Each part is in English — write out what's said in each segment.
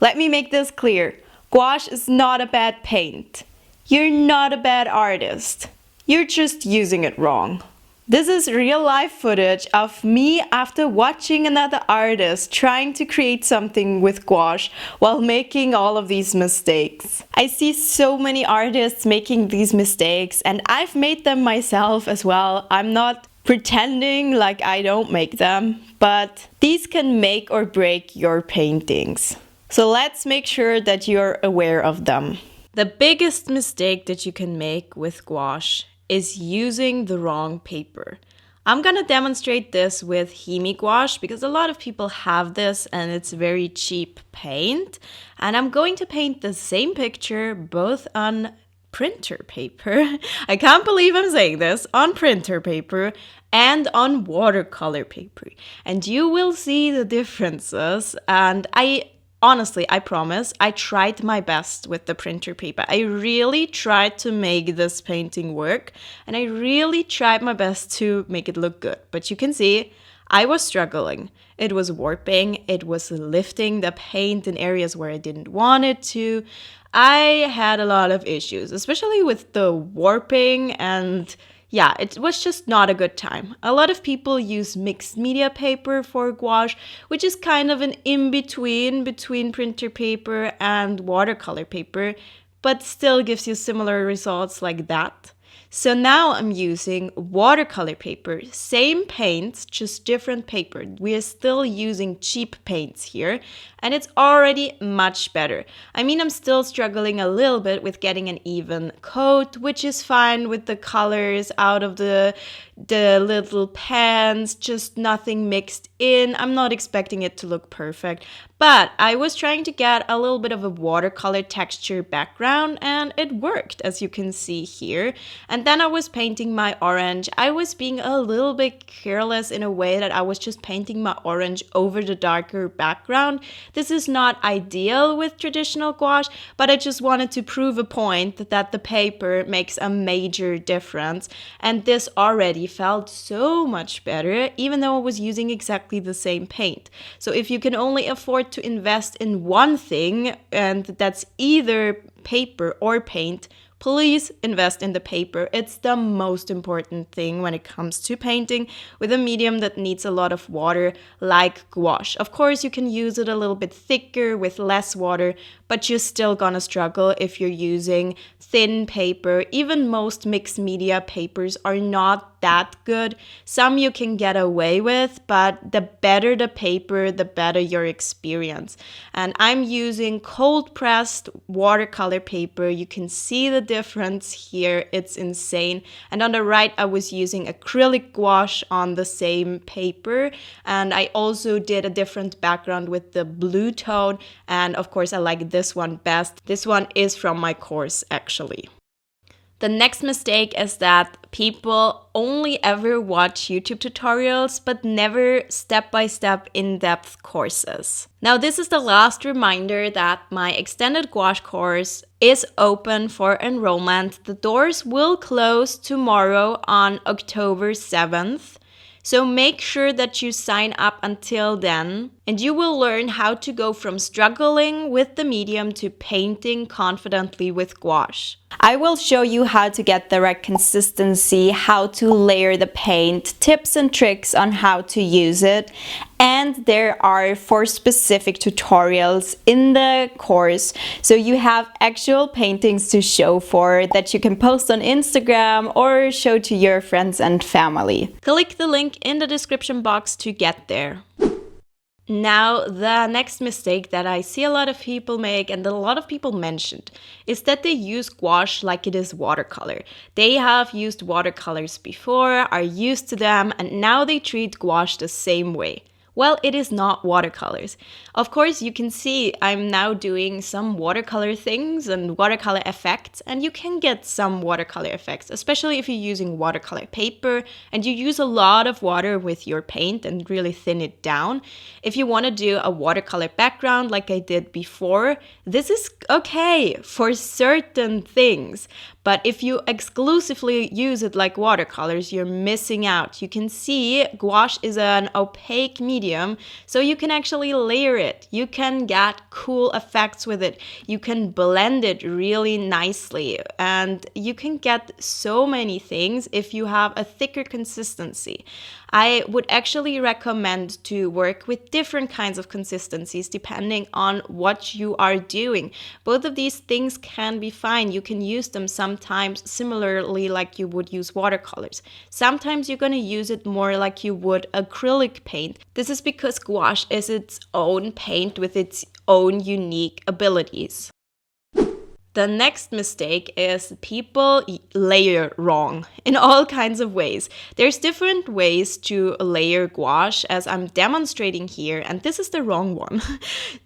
Let me make this clear. Gouache is not a bad paint. You're not a bad artist. You're just using it wrong. This is real life footage of me after watching another artist trying to create something with gouache while making all of these mistakes. I see so many artists making these mistakes and I've made them myself as well. I'm not pretending like I don't make them, but these can make or break your paintings. So let's make sure that you're aware of them. The biggest mistake that you can make with gouache is using the wrong paper. I'm gonna demonstrate this with Himi gouache because a lot of people have this and it's very cheap paint. And I'm going to paint the same picture both on printer paper. I can't believe I'm saying this, on printer paper and on watercolor paper. And you will see the differences. And honestly, I promise, I tried my best with the printer paper. I really tried to make this painting work and I really tried my best to make it look good. But you can see, I was struggling. It was warping, it was lifting the paint in areas where I didn't want it to. I had a lot of issues, especially with the warping and yeah, it was just not a good time. A lot of people use mixed media paper for gouache, which is kind of an in-between between printer paper and watercolor paper, but still gives you similar results like that. So now I'm using watercolor paper, same paints, just different paper. We are still using cheap paints here, and it's already much better. I mean, I'm still struggling a little bit with getting an even coat, which is fine with the colors out of the little pans, just nothing mixed in. I'm not expecting it to look perfect, but I was trying to get a little bit of a watercolor texture background and it worked, as you can see here. And then I was painting my orange. I was being a little bit careless in a way that I was just painting my orange over the darker background. This is not ideal with traditional gouache, but I just wanted to prove a point that the paper makes a major difference. And this already felt so much better, even though I was using exactly the same paint. So if you can only afford to invest in one thing, and that's either paper or paint, please invest in the paper. It's the most important thing when it comes to painting with a medium that needs a lot of water like gouache. Of course, you can use it a little bit thicker with less water, but you're still gonna struggle if you're using thin paper. Even most mixed media papers are not that good. Some you can get away with, but the better the paper, the better your experience. And I'm using cold pressed watercolor paper. You can see the difference here. It's insane. And on the right, I was using acrylic gouache on the same paper. And I also did a different background with the blue tone. And of course, I like this one best. This one is from my course, actually. The next mistake is that people only ever watch YouTube tutorials, but never step-by-step in-depth courses. Now, this is the last reminder that my extended gouache course is open for enrollment. The doors will close tomorrow on October 7th. So make sure that you sign up until then, and you will learn how to go from struggling with the medium to painting confidently with gouache. I will show you how to get the right consistency, how to layer the paint, tips and tricks on how to use it. And there are 4 specific tutorials in the course. So you have actual paintings to show for that you can post on Instagram or show to your friends and family. Click the link in the description box to get there. Now, the next mistake that I see a lot of people make and a lot of people mentioned is that they use gouache like it is watercolor. They have used watercolors before, are used to them, and now they treat gouache the same way. Well, it is not watercolors. Of course, you can see I'm now doing some watercolor things and watercolor effects, and you can get some watercolor effects, especially if you're using watercolor paper and you use a lot of water with your paint and really thin it down. If you want to do a watercolor background like I did before, this is okay for certain things. But if you exclusively use it like watercolors, you're missing out. You can see gouache is an opaque medium medium, so you can actually layer it. You can get cool effects with it. You can blend it really nicely, and you can get so many things if you have a thicker consistency. I would actually recommend to work with different kinds of consistencies depending on what you are doing. Both of these things can be fine. You can use them sometimes similarly like you would use watercolors. Sometimes you're going to use it more like you would acrylic paint. This is because gouache is its own paint with its own unique abilities. The next mistake is people layer wrong in all kinds of ways. There's different ways to layer gouache as I'm demonstrating here, and this is the wrong one.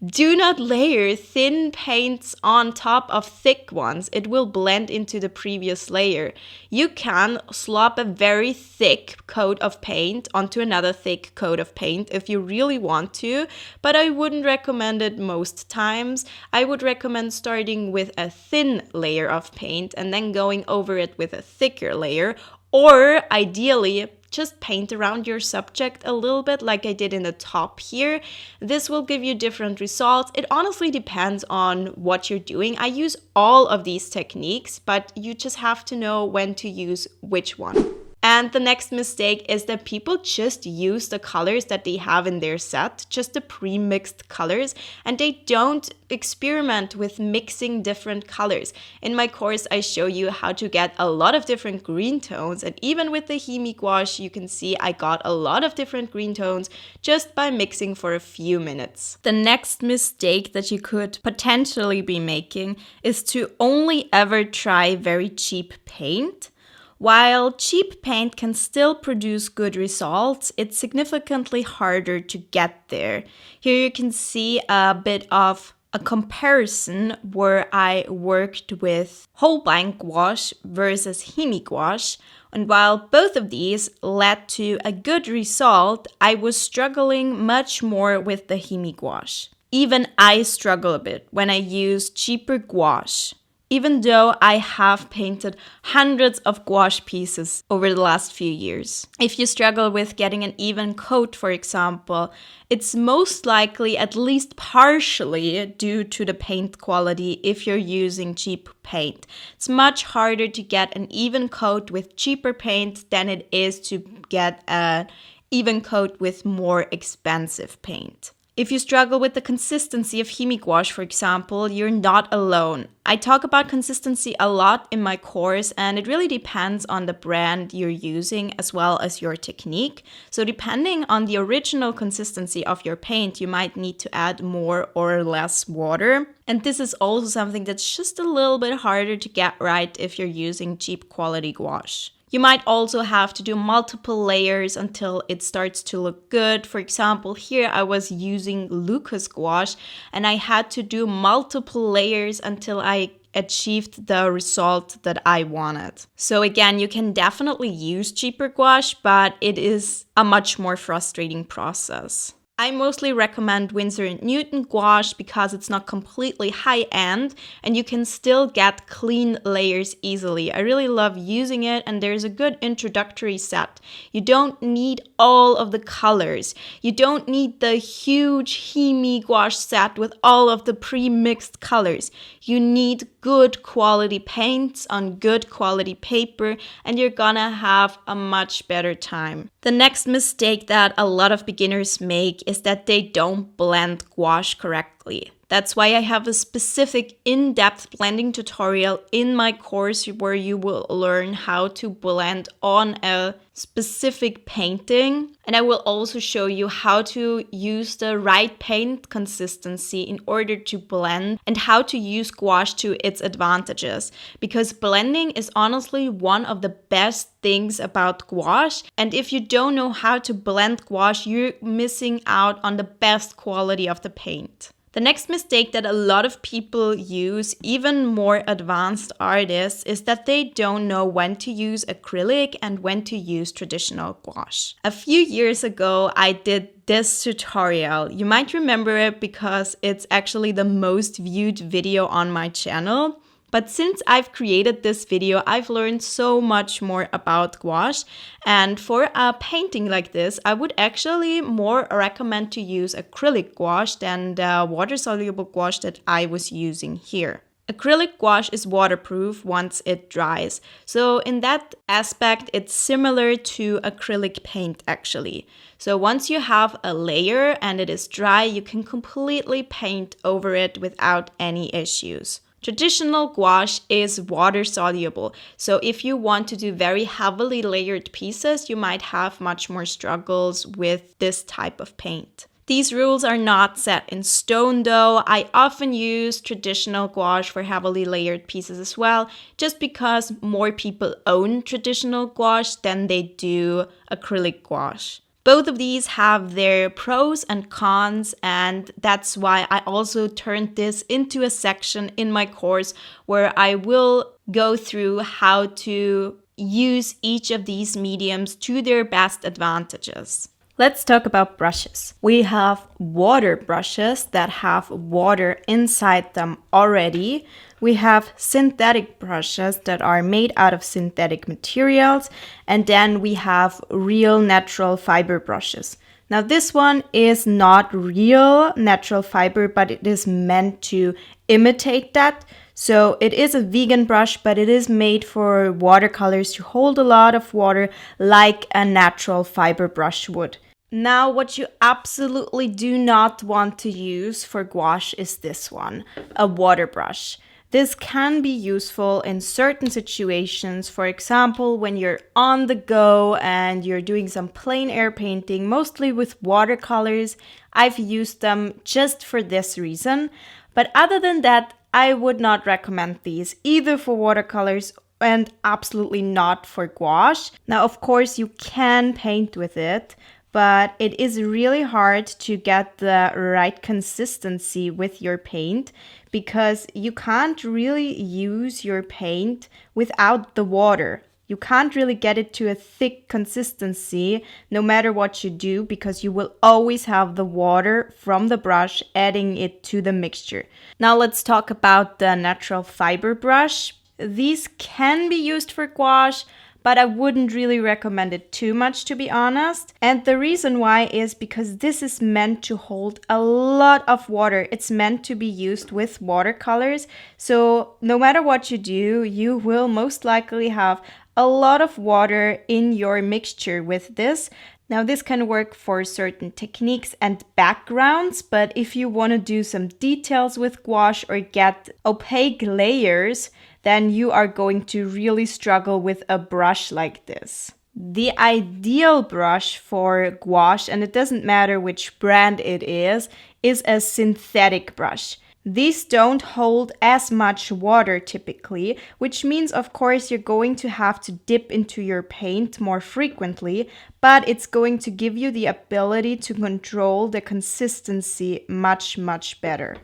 Do not layer thin paints on top of thick ones. It will blend into the previous layer. You can slop a very thick coat of paint onto another thick coat of paint if you really want to, but I wouldn't recommend it most times. I would recommend starting with a thin layer of paint and then going over it with a thicker layer, or ideally just paint around your subject a little bit like I did in the top here. This will give you different results. It honestly depends on what you're doing. I use all of these techniques, but you just have to know when to use which one. And the next mistake is that people just use the colors that they have in their set, just the pre-mixed colors, and they don't experiment with mixing different colors. In my course, I show you how to get a lot of different green tones, and even with the Himi gouache, you can see I got a lot of different green tones just by mixing for a few minutes. The next mistake that you could potentially be making is to only ever try very cheap paint. While cheap paint can still produce good results, it's significantly harder to get there. Here you can see a bit of a comparison where I worked with Holbein gouache versus Himi gouache. And while both of these led to a good result, I was struggling much more with the Himi gouache. Even I struggle a bit when I use cheaper gouache, even though I have painted hundreds of gouache pieces over the last few years. If you struggle with getting an even coat, for example, it's most likely at least partially due to the paint quality if you're using cheap paint. It's much harder to get an even coat with cheaper paint than it is to get an even coat with more expensive paint. If you struggle with the consistency of Himi gouache, for example, you're not alone. I talk about consistency a lot in my course, and it really depends on the brand you're using as well as your technique. So depending on the original consistency of your paint, you might need to add more or less water. And this is also something that's just a little bit harder to get right if you're using cheap quality gouache. You might also have to do multiple layers until it starts to look good. For example, here I was using Lucas gouache and I had to do multiple layers until I achieved the result that I wanted. So again, you can definitely use cheaper gouache, but it is a much more frustrating process. I mostly recommend Winsor & Newton gouache because it's not completely high-end and you can still get clean layers easily. I really love using it, and there's a good introductory set. You don't need all of the colors. You don't need the huge Himi gouache set with all of the pre-mixed colors. You need good quality paints on good quality paper, and you're gonna have a much better time. The next mistake that a lot of beginners make is that they don't blend gouache correctly. That's why I have a specific in-depth blending tutorial in my course where you will learn how to blend on a specific painting. And I will also show you how to use the right paint consistency in order to blend and how to use gouache to its advantages. Because blending is honestly one of the best things about gouache. And if you don't know how to blend gouache, you're missing out on the best quality of the paint. The next mistake that a lot of people use, even more advanced artists, is that they don't know when to use acrylic and when to use traditional gouache. A few years ago, I did this tutorial. You might remember it because it's actually the most viewed video on my channel. But since I've created this video, I've learned so much more about gouache. And for a painting like this, I would actually more recommend to use acrylic gouache than the water-soluble gouache that I was using here. Acrylic gouache is waterproof once it dries. So in that aspect, it's similar to acrylic paint actually. So once you have a layer and it is dry, you can completely paint over it without any issues. Traditional gouache is water soluble, so if you want to do very heavily layered pieces, you might have much more struggles with this type of paint. These rules are not set in stone though. I often use traditional gouache for heavily layered pieces as well, just because more people own traditional gouache than they do acrylic gouache. Both of these have their pros and cons, and that's why I also turned this into a section in my course where I will go through how to use each of these mediums to their best advantages. Let's talk about brushes. We have water brushes that have water inside them already. We have synthetic brushes that are made out of synthetic materials. And then we have real natural fiber brushes. Now this one is not real natural fiber, but it is meant to imitate that. So it is a vegan brush, but it is made for watercolors to hold a lot of water like a natural fiber brush would. Now, what you absolutely do not want to use for gouache is this one, a water brush. This can be useful in certain situations. For example, when you're on the go and you're doing some plein air painting, mostly with watercolors. I've used them just for this reason. But other than that, I would not recommend these either for watercolors and absolutely not for gouache. Now, of course, you can paint with it, but it is really hard to get the right consistency with your paint because you can't really use your paint without the water. You can't really get it to a thick consistency no matter what you do because you will always have the water from the brush adding it to the mixture. Now let's talk about the natural fiber brush. These can be used for gouache, but I wouldn't really recommend it too much, to be honest. And the reason why is because this is meant to hold a lot of water. It's meant to be used with watercolors. So no matter what you do, you will most likely have a lot of water in your mixture with this. Now this can work for certain techniques and backgrounds, but if you want to do some details with gouache or get opaque layers, then you are going to really struggle with a brush like this. The ideal brush for gouache, and it doesn't matter which brand it is a synthetic brush. These don't hold as much water typically, which means of course you're going to have to dip into your paint more frequently, but it's going to give you the ability to control the consistency much better.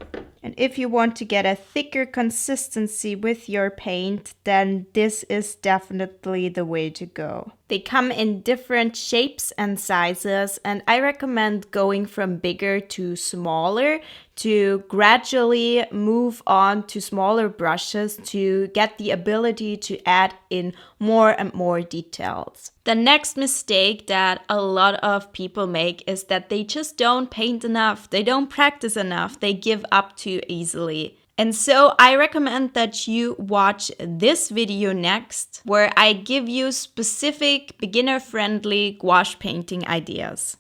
And if you want to get a thicker consistency with your paint, then this is definitely the way to go. They come in different shapes and sizes, and I recommend going from bigger to smaller to gradually move on to smaller brushes to get the ability to add in more and more details. The next mistake that a lot of people make is that they just don't paint enough, they don't practice enough, they give up too easily. And so I recommend that you watch this video next, where I give you specific beginner-friendly gouache painting ideas.